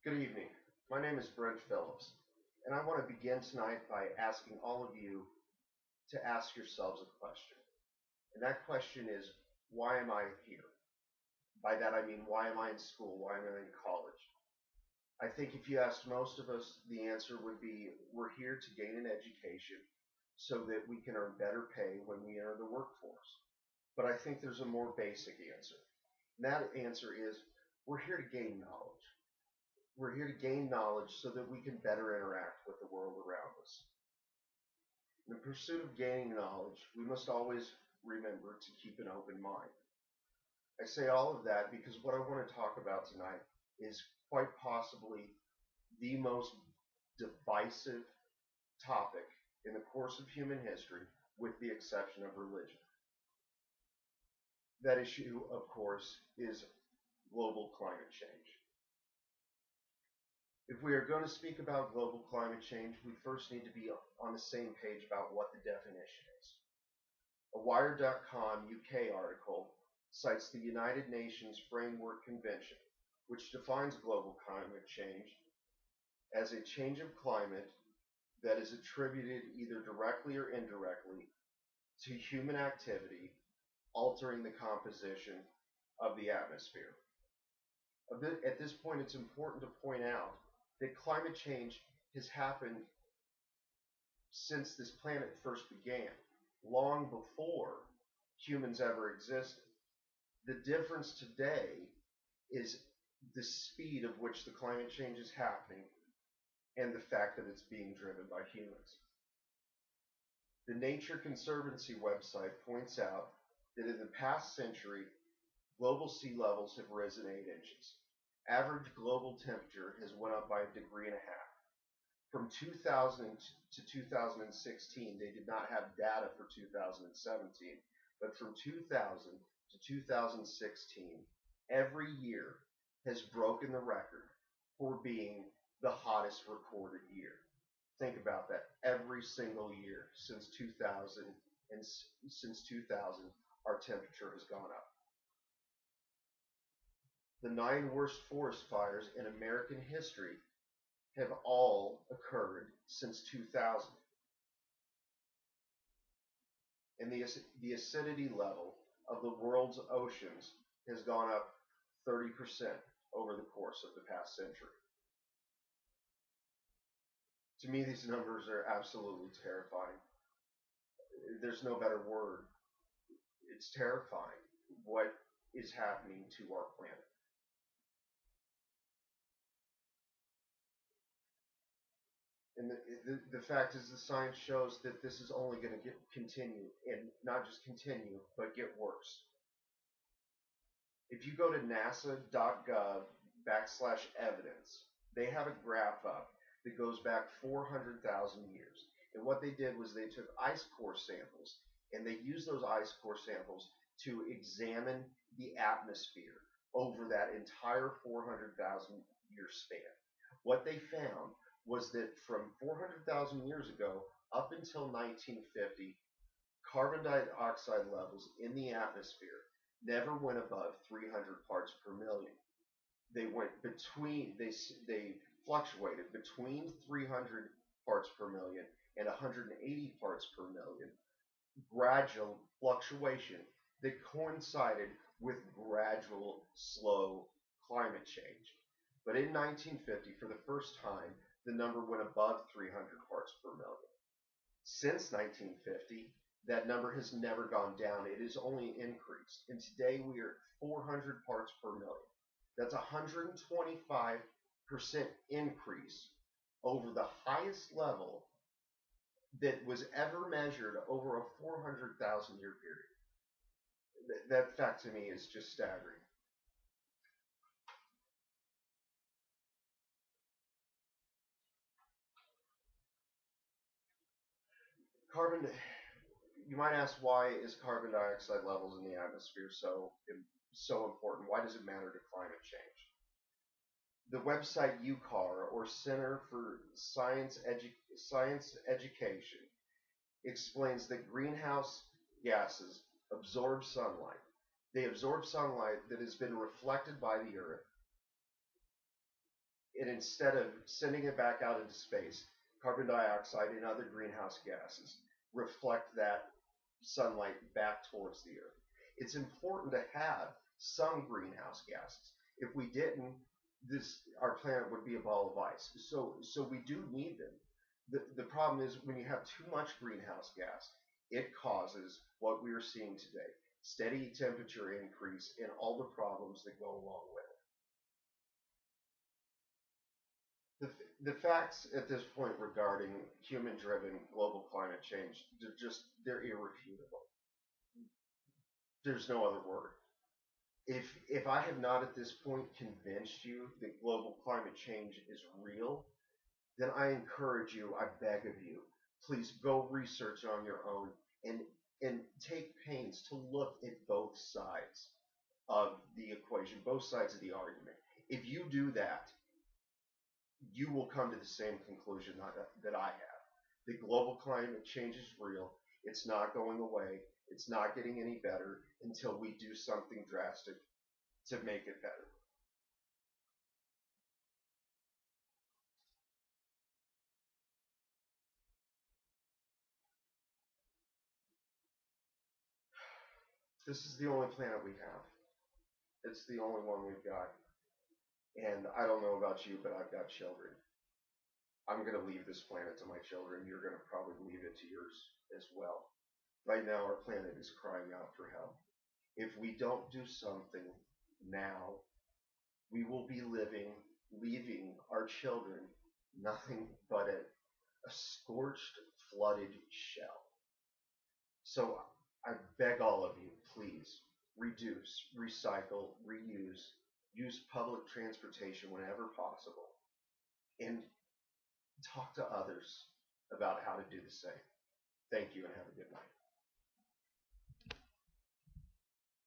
Good evening. My name is Brent Phillips, and I want to begin tonight by asking all of you to ask yourselves a question. And that question is, why am I here? By that I mean, why am I in school? Why am I in college? I think if you asked most of us, the answer would be, we're here to gain an education so that we can earn better pay when we enter the workforce. But I think there's a more basic answer. And that answer is, we're here to gain knowledge. We're here to gain knowledge so that we can better interact with the world around us. In the pursuit of gaining knowledge, we must always remember to keep an open mind. I say all of that because what I want to talk about tonight is quite possibly the most divisive topic in the course of human history, with the exception of religion. That issue, of course, is global climate change. If we are going to speak about global climate change, we first need to be on the same page about what the definition is. A Wired.com UK article cites the United Nations Framework Convention, which defines global climate change as a change of climate that is attributed either directly or indirectly to human activity altering the composition of the atmosphere. At this point, it's important to point out that climate change has happened since this planet first began, long before humans ever existed. The difference today is the speed of which the climate change is happening and the fact that it's being driven by humans. The Nature Conservancy website points out that in the past century, global sea levels have risen 8 inches. Average global temperature has went up by 1.5 degrees. From 2000 to 2016, they did not have data for 2017, but from 2000 to 2016, every year has broken the record for being the hottest recorded year. Think about that. Every single year since 2000, our temperature has gone up. The 9 worst forest fires in American history have all occurred since 2000. And the acidity level of the world's oceans has gone up 30% over the course of the past century. To me, these numbers are absolutely terrifying. There's no better word. It's terrifying what is happening to our planet. And the fact is, the science shows that this is only going to continue, and not just continue, but get worse. If you go to nasa.gov/evidence, they have a graph up that goes back 400,000 years. And what they did was they took ice core samples, and they used those ice core samples to examine the atmosphere over that entire 400,000 year span. What they found was that from 400,000 years ago up until 1950, carbon dioxide levels in the atmosphere never went above 300 parts per million. They fluctuated between 300 parts per million and 180 parts per million. Gradual fluctuation that coincided with gradual, slow climate change. But in 1950, for the first time, the number went above 300 parts per million. Since 1950, that number has never gone down. It has only increased. And today we are at 400 parts per million. That's 125% increase over the highest level that was ever measured over a 400,000 year period. That fact to me is just staggering. Carbon, you might ask, why is carbon dioxide levels in the atmosphere so important? Why does it matter to climate change? The website UCAR, or Center for Science Education, explains that greenhouse gases absorb sunlight. They absorb sunlight that has been reflected by the earth, And instead of sending it back out into space, carbon dioxide and other greenhouse gases reflect that sunlight back towards the earth. It's important to have some greenhouse gases. If we didn't, this our planet would be a ball of ice. So we do need them. The problem is when you have too much greenhouse gas, it causes what we are seeing today: steady temperature increase and all the problems that go along with it. The facts at this point regarding human-driven global climate change, they're irrefutable. There's no other word. If I have not at this point convinced you that global climate change is real, then I encourage you, I beg of you, please go research on your own and and take pains to look at both sides of the equation, both sides of the argument. If you do that, you will come to the same conclusion that I have. The global climate change is real. It's not going away. It's not getting any better until we do something drastic to make it better. This is the only planet we have. It's the only one we've got. And I don't know about you, but I've got children. I'm going to leave this planet to my children. You're going to probably leave it to yours as well. Right now, our planet is crying out for help. If we don't do something now, we will be leaving our children nothing but a scorched, flooded shell. So I beg all of you, please reduce, recycle, reuse, use public transportation whenever possible, and talk to others about how to do the same. Thank you and have a good night.